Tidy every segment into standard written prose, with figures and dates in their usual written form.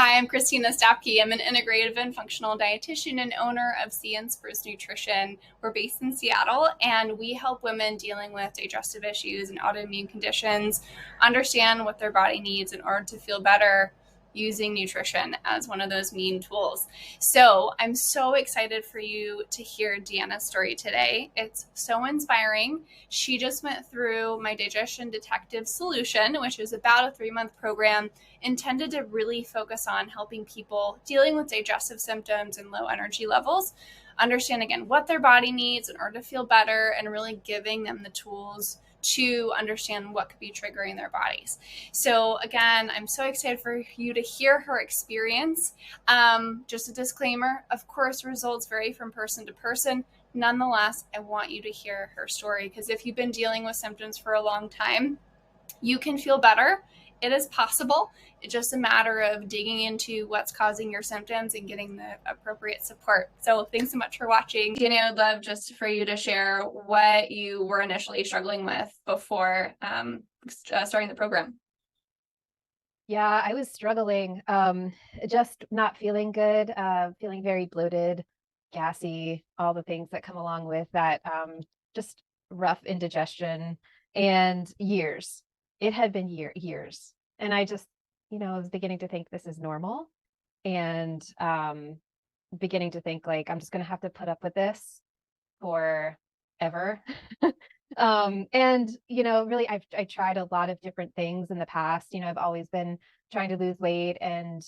Hi, I'm Christina Stapke. I'm an integrative and functional dietitian and owner of C and Spurs Nutrition. We're based in Seattle, and we help women dealing with digestive issues and autoimmune conditions understand what their body needs in order to feel better using nutrition as one of those main tools. So I'm so excited for you to hear Deanna's story today. It's so inspiring. She just went through my Digestion Detective Solution, which is about a 3-month program intended to really focus on helping people dealing with digestive symptoms and low energy levels understand again what their body needs in order to feel better and really giving them the tools to understand what could be triggering their bodies. So again, I'm so excited for you to hear her experience. Just a disclaimer, of course, results vary from person to person. Nonetheless, I want you to hear her story because if you've been dealing with symptoms for a long time, you can feel better. It is possible. It's just a matter of digging into what's causing your symptoms and getting the appropriate support. So thanks so much for watching. Deanna, I would love just for you to share what you were initially struggling with before starting the program. Yeah, I was struggling, just not feeling good, feeling very bloated, gassy, all the things that come along with that, just rough indigestion and years. It had been years. And I just, was beginning to think this is normal and beginning to think like I'm just going to have to put up with this forever. And really I tried a lot of different things in the past. I've always been trying to lose weight and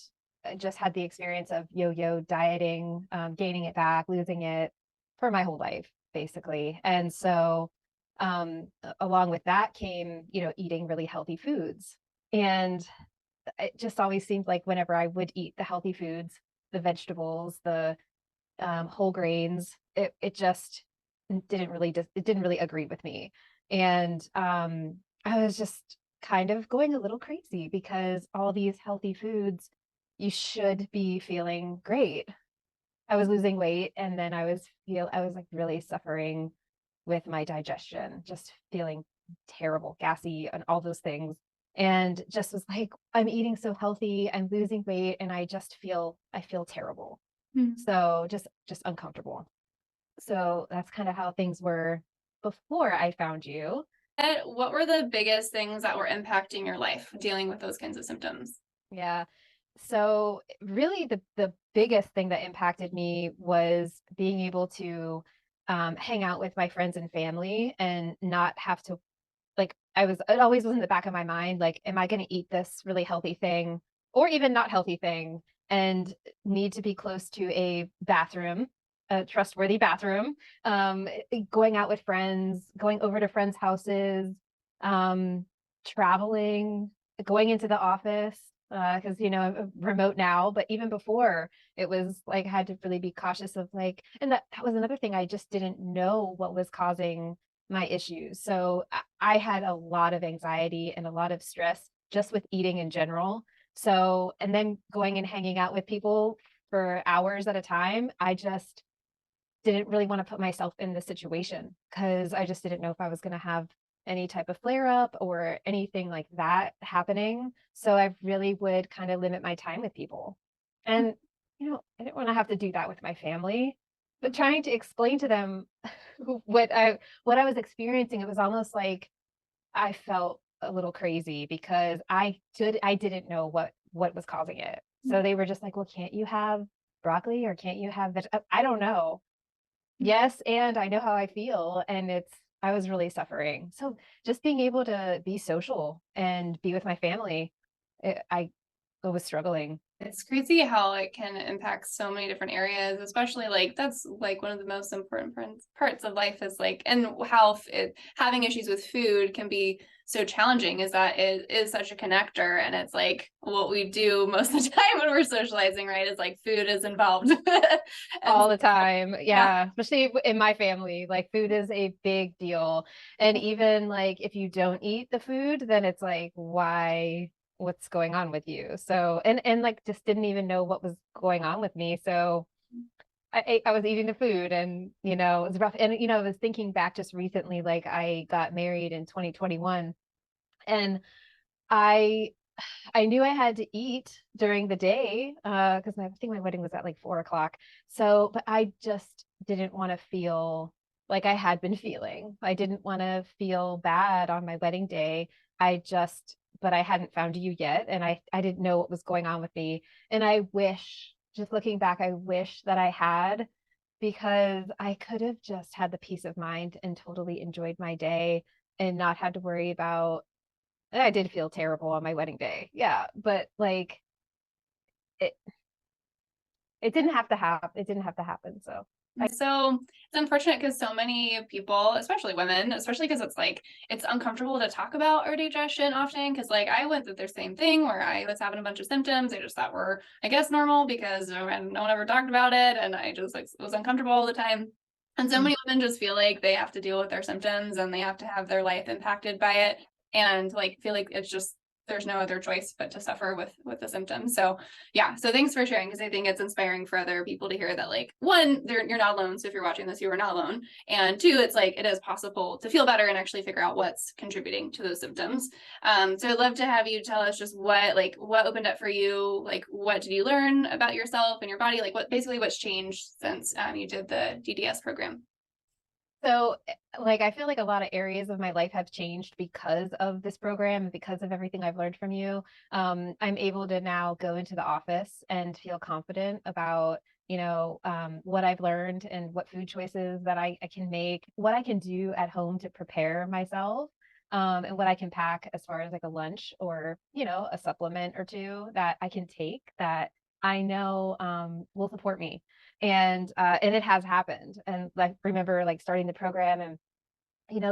just had the experience of yo-yo dieting, gaining it back, losing it for my whole life, basically. And so along with that came, eating really healthy foods. And it just always seemed like whenever I would eat the healthy foods, the vegetables, the whole grains, it just it didn't really agree with me. And I was just kind of going a little crazy because all these healthy foods, you should be feeling great. I was losing weight and then I was like really suffering with my digestion, just feeling terrible, gassy, and all those things. And just was like, I'm eating so healthy, I'm losing weight, and I feel terrible. So just uncomfortable. So that's kind of how things were before I found you. What were the biggest things that were impacting your life dealing with those kinds of symptoms? Yeah. So really the biggest thing that impacted me was being able to hang out with my friends and family and not have to like it always was in the back of my mind, like, am I going to eat this really healthy thing or even not healthy thing and need to be close to a bathroom, a trustworthy bathroom, going out with friends, going over to friends' houses, um, traveling, going into the office, because I'm remote now, but even before it was like I had to really be cautious of like, and that was another thing. I just didn't know what was causing my issues. So I had a lot of anxiety and a lot of stress just with eating in general. So, and then going and hanging out with people for hours at a time, I just didn't really want to put myself in this situation because I just didn't know if I was going to have any type of flare up or anything like that happening. So I really would kind of limit my time with people. And, I didn't want to have to do that with my family, but trying to explain to them what I was experiencing, it was almost like I felt a little crazy because I didn't know what was causing it. So they were just like, "Well, can't you have broccoli or can't you have I don't know." Yes, and I know how I feel, and I was really suffering. So just being able to be social and be with my family, I was struggling. It's crazy how it can impact so many different areas, especially like that's like one of the most important parts of life is like, and how having issues with food can be so challenging is that it is such a connector. And it's like what we do most of the time when we're socializing, right? Is like food is involved. And All the time. yeah. Yeah, especially in my family, like food is a big deal. And even like if you don't eat the food, then it's like, why? What's going on with you? So, and like just didn't even know what was going on with me. So I was eating the food and it was rough. And I was thinking back just recently, like I got married in 2021 and I I knew I had to eat during the day because I think my wedding was at like 4 o'clock. So, but I just didn't want to feel like I had been feeling. I didn't want to feel bad on my wedding day. But I hadn't found you yet, and I didn't know what was going on with me. And I wish, just looking back, I wish that I had, because I could have just had the peace of mind and totally enjoyed my day and not had to worry about. And I did feel terrible on my wedding day. Yeah, but like it it didn't have to happen. It didn't have to happen. So So it's unfortunate because so many people, especially women, especially because it's like it's uncomfortable to talk about our digestion often. Because like I went through the same thing where I was having a bunch of symptoms. I just thought were, I guess, normal because no one ever talked about it, and I just like was uncomfortable all the time. And so mm, many women just feel like they have to deal with their symptoms and they have to have their life impacted by it, and like feel like it's just there's no other choice but to suffer with the symptoms. So yeah, so thanks for sharing, because I think it's inspiring for other people to hear that, like, one, you're not alone. So if you're watching this, you are not alone. And two, it's like it is possible to feel better and actually figure out what's contributing to those symptoms. So I'd love to have you tell us just what opened up for you, like what did you learn about yourself and your body, like what's changed since you did the DDS program. so like I feel like a lot of areas of my life have changed because of this program and because of everything I've learned from you. I'm able to now go into the office and feel confident about what I've learned and what food choices that I can make, what I can do at home to prepare myself. And what I can pack as far as like a lunch or, a supplement or two that I can take that I know will support me. And it has happened. And I remember like starting the program and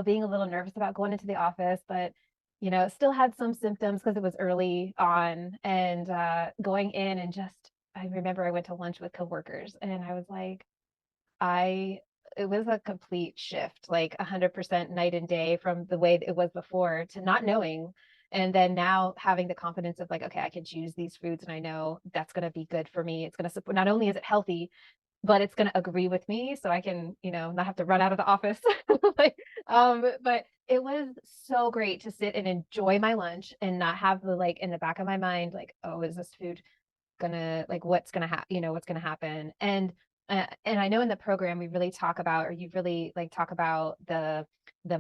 being a little nervous about going into the office, but still had some symptoms because it was early on. And going in and just I remember I went to lunch with coworkers and I was like, I it was a complete shift, like 100% night and day from the way it was before to not knowing. And then now having the confidence of like, okay, I can choose these foods and I know that's going to be good for me. It's going to support, not only is it healthy, but it's going to agree with me so I can, not have to run out of the office. like, but it was so great to sit and enjoy my lunch and not have the like in the back of my mind, like, oh, is this food gonna like what's gonna happen, what's gonna happen. And I know in the program we really talk about, or you really like talk about the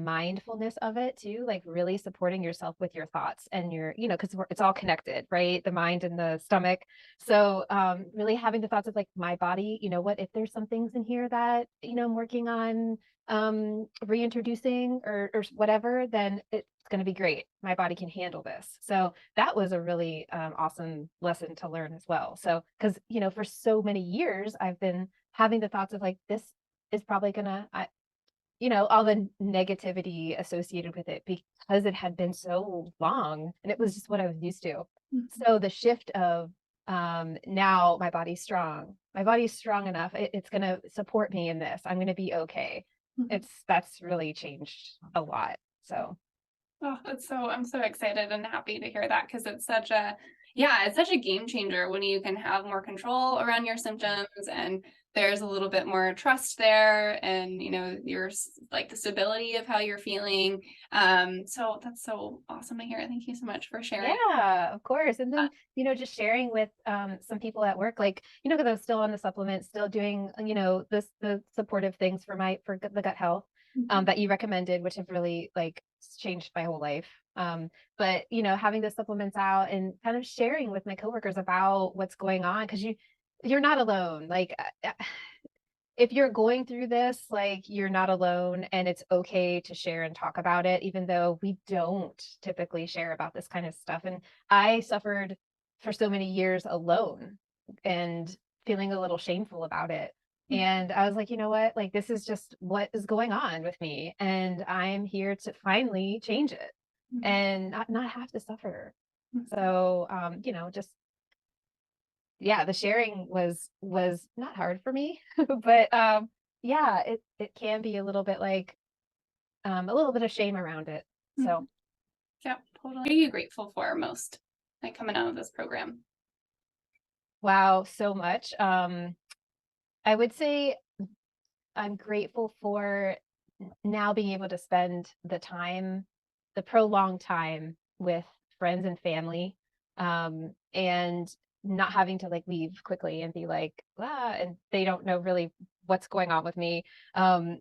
mindfulness of it too, like really supporting yourself with your thoughts and your, because it's all connected, right? The mind and the stomach. So really having the thoughts of like my body, what if there's some things in here that I'm working on reintroducing or whatever, then it's going to be great. My body can handle this. So that was a really awesome lesson to learn as well. So because for so many years I've been having the thoughts of like this is probably gonna all the negativity associated with it because it had been so long and it was just what I was used to. Mm-hmm. So the shift of now my body's strong enough, it's going to support me in this, I'm going to be okay. That's really changed a lot. So Oh, I'm so excited and happy to hear that, because it's such a game changer when you can have more control around your symptoms and there's a little bit more trust there, and your like the stability of how you're feeling. So that's so awesome to hear. Thank you so much for sharing. yeah, of course. And then, just sharing with some people at work, like, because I was still on the supplement, still doing, the supportive things for the gut health Mhm. that you recommended, which have really like changed my whole life. But having the supplements out and kind of sharing with my coworkers about what's going on, because you're not alone. Like if you're going through this, like you're not alone and it's okay to share and talk about it, even though we don't typically share about this kind of stuff. And I suffered for so many years alone and feeling a little shameful about it. And I was like, you know what? Like, this is just what is going on with me. And I'm here to finally change it and not have to suffer. So, just yeah, the sharing was not hard for me, but yeah, it can be a little bit like a little bit of shame around it. Mhm. So Yeah, totally. What are you grateful for most, like coming out of this program? wow, so much. I would say I'm grateful for now being able to spend the prolonged time with friends and family. And not having to like leave quickly and be like, ah, and they don't know really what's going on with me. And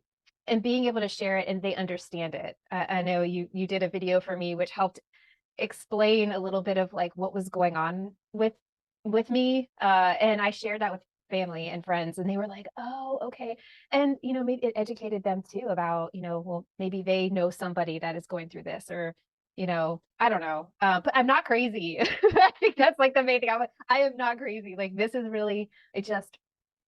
being able to share it and they understand it. I know you did a video for me which helped explain a little bit of like what was going on with me, and I shared that with family and friends and they were like, oh, okay. And maybe it educated them too about, well, maybe they know somebody that is going through this, or I don't know, but I'm not crazy. I think that's like the main thing. I am not crazy. Like, this is really, it just,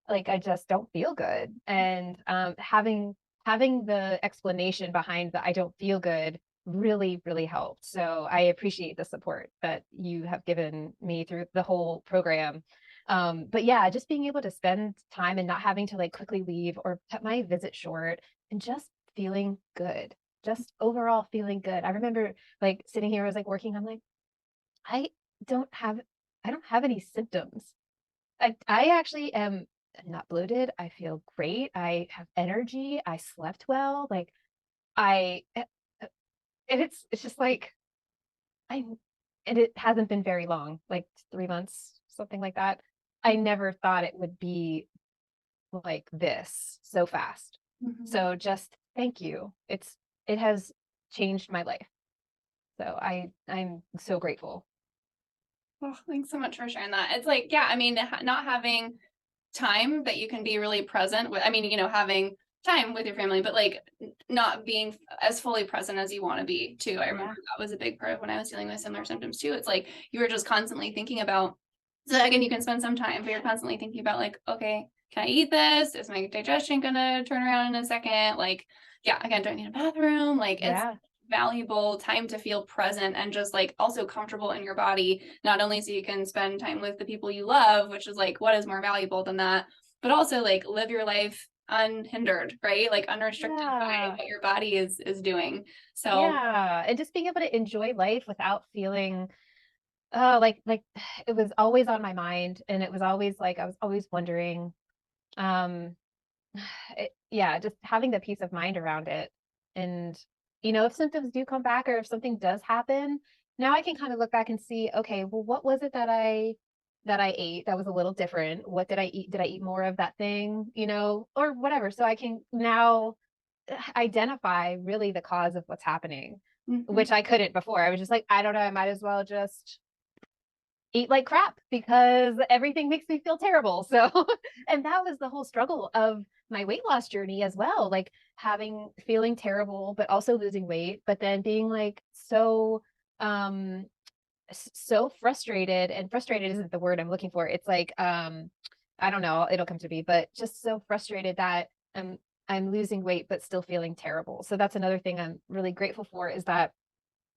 like, I just don't feel good. And having the explanation behind the I don't feel good really, really helped. So I appreciate the support that you have given me through the whole program. But yeah, just being able to spend time and not having to like quickly leave or cut my visit short, and just feeling good, just overall feeling good. I remember like sitting here, I was like working, I'm like, I don't have I don't have any symptoms. I actually am not bloated. I feel great. I have energy. I slept well. Like, I and it's just like I and it hasn't been very long, like 3 months, something like that. I never thought it would be like this so fast. Mhm. So just thank you. It has changed my life. So I'm so grateful. Oh, thanks so much for sharing that. It's like, yeah, I mean, not having time that you can be really present with, I mean, having time with your family, but like not being as fully present as you want to be too. I remember Yeah. that was a big part of when I was dealing with similar symptoms too. It's like you were just constantly thinking about, so again, you can spend some time, but you're constantly thinking about like, okay, can I eat this? Is my digestion gonna turn around in a second? Like, yeah, again, do I need a bathroom? Like, it's Yeah. valuable time to feel present and just like also comfortable in your body, not only so you can spend time with the people you love, which is like what is more valuable than that, but also like live your life unhindered, right? Like unrestricted by Yeah. what your body is doing. So Yeah. And just being able to enjoy life without feeling like it was always on my mind, and it was always like I was always wondering, um yeah, just having the peace of mind around it. And if symptoms do come back or if something does happen, now I can kind of look back and see, okay, well, what was it that I ate that was a little different? What did I eat? Did I eat more of that thing, or whatever? So I can now identify really the cause of what's happening, mhm, which I couldn't before. I was just like, I don't know, I might as well just eat like crap because everything makes me feel terrible. So, and that was the whole struggle of my weight loss journey as well, like feeling terrible, but also losing weight, but then being like um, so frustrated, and frustrated isn't the word I'm looking for. It's like, I don't know, it'll come to me, but just so frustrated that I'm losing weight, but still feeling terrible. So that's another thing I'm really grateful for, is that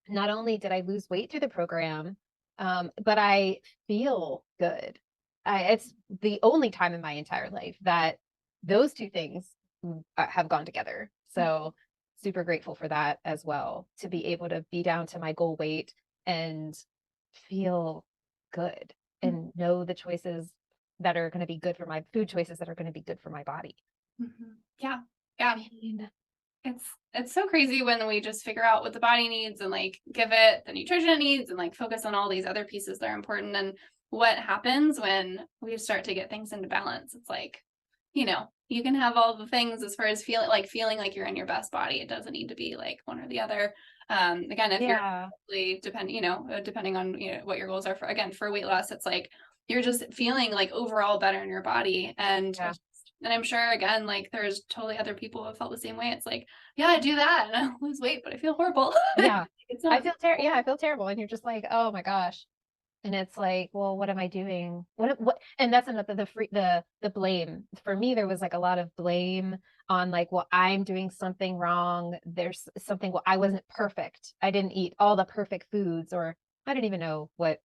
not only did I lose weight through the program, but I feel good. It's the only time in my entire life that those two things have gone together. So super grateful for that as well, to be able to be down to my goal weight and feel good and know the choices that are going to be good for my food choices that are going to be good for my body. mhm. Yeah. Yeah. I mean, It's so crazy when we just figure out what the body needs and like give it the nutrition it needs and like focus on all these other pieces that are important. And what happens when we start to get things into balance? It's like, you can have all the things as far as feeling like you're in your best body. It doesn't need to be like one or the other. Again, if you're yeah, really depending on what your goals are for weight loss, it's like you're just feeling like overall better in your body. yeah, And I'm sure again, like there's totally other people who have felt the same way. It's like, yeah, I do that and I lose weight, but I feel horrible. yeah. It's not. Yeah, I feel terrible. And you're just like, oh my gosh. And it's like, well, what am I doing? What? And that's another, the blame. For me, there was like a lot of blame on like, well, I'm doing something wrong. There's something, well, I wasn't perfect. I didn't eat all the perfect foods, or I didn't even know what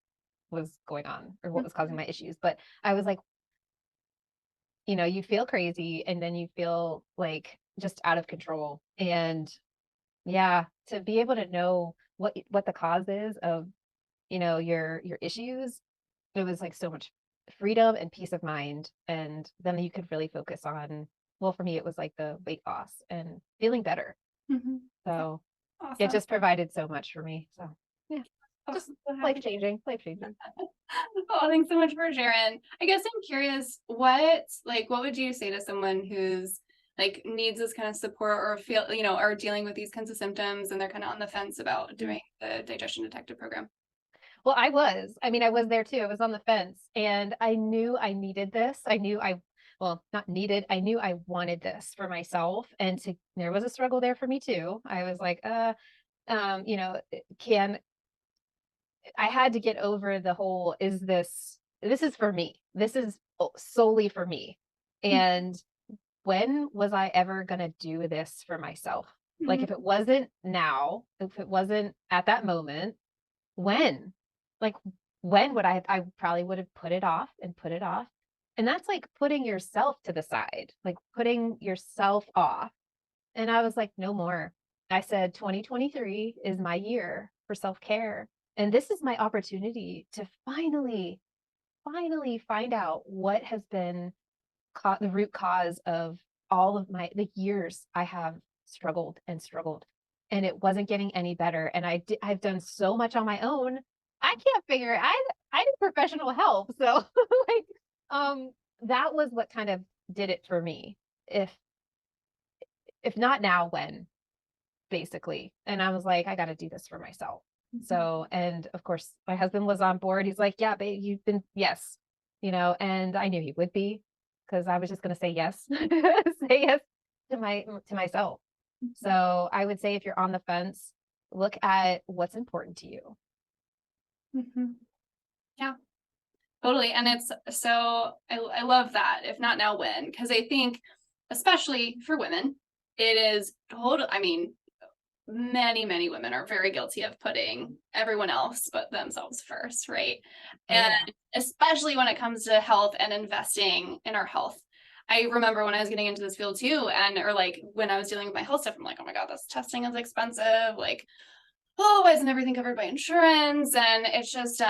was going on or what was causing my issues. But I was like, you feel crazy and then you feel like just out of control. And yeah, to be able to know what the cause is of, your issues, it was like so much freedom and peace of mind. And then you could really focus on, well, for me, it was like the weight loss and feeling better. Mhm. So it Awesome. just provided so much for me. So yeah. Oh, Just so life happy. changing, life changing. Oh, thanks so much for sharing. I guess I'm curious, what would you say to someone who's like needs this kind of support or feel, are dealing with these kinds of symptoms and they're kind of on the fence about doing the digestion detective program? Well, I mean, I was there too. I was on the fence and I knew I needed this. Well, not needed. I knew I wanted this for myself there was a struggle there for me too. I was like, you know, can I had to get over the whole, this is for me. This is solely for me. And when was I ever going to do this for myself? Like Mhm. if it wasn't now, if it wasn't at that moment, when? Like when would I probably would have put it off and put it off. And that's like putting yourself to the side, like putting yourself off. And I was like, no more. I said 2023 is my year for self-care. And this is my opportunity to finally find out what has been the root cause of all of the years I have struggled and struggled, and it wasn't getting any better. And I've done so much on my own. I can't figure it. I need professional help. So like, that was what kind of did it for me. If if not now, when? Basically. And I was like, I got to do this for myself. Mhm. So, and of course, my husband was on board. He's like, yeah, babe, yes, and I knew he would be because I was just going to say yes, say yes to myself. So I would say if you're on the fence, look at what's important to you. Mhm. Yeah, totally. And it's so I love that. If not now, when? Because I think, especially for women, it is total. I mean, many women are very guilty of putting everyone else but themselves first, right? Oh And yeah. especially when it comes to health and investing in our health. I remember when I was getting into this field too, or like when I was dealing with my health stuff, I'm like, oh my God, this testing is expensive. Like, oh, why isn't everything covered by insurance? And it's just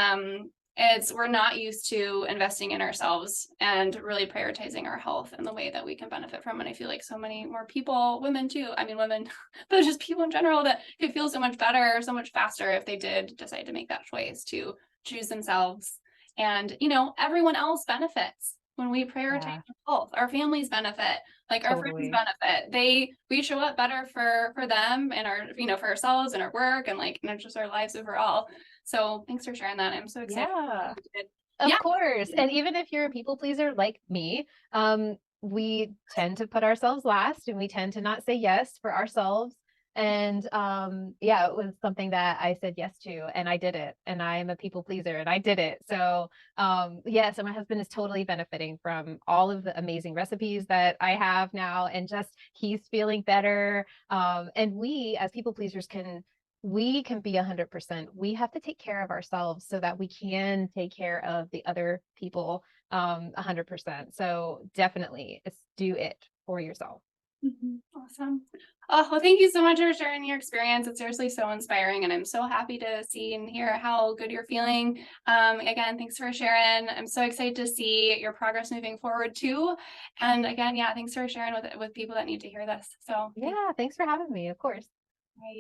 we're not used to investing in ourselves and really prioritizing our health and the way that we can benefit from. And I feel like so many more people, women too, I mean women, but just people in general, that could feel so much better, so much faster if they did decide to make that choice to choose themselves. And everyone else benefits when we prioritize Yeah, our health. Our families benefit, like our friends totally. benefit. We show up better for them and our, for ourselves and our work and like not just our lives overall. So thanks for sharing that. I'm so excited. Yeah. Yeah. Of course. And even if you're a people pleaser like me, we tend to put ourselves last and we tend to not say yes for ourselves. And yeah, it was something that I said yes to and I did it. And I am a people pleaser and I did it. So yeah, so my husband is totally benefiting from all of the amazing recipes that I have now and just he's feeling better. And we as people pleasers we can be 100%. We have to take care of ourselves so that we can take care of the other people 100%. So definitely it's do it for yourself. Awesome. Oh, well, thank you so much for sharing your experience. It's seriously so inspiring, and I'm so happy to see and hear how good you're feeling. Again, thanks for sharing. I'm so excited to see your progress moving forward too. And again, yeah, thanks for sharing with people that need to hear this. So, thank Yeah, thanks for having me. Of course. you.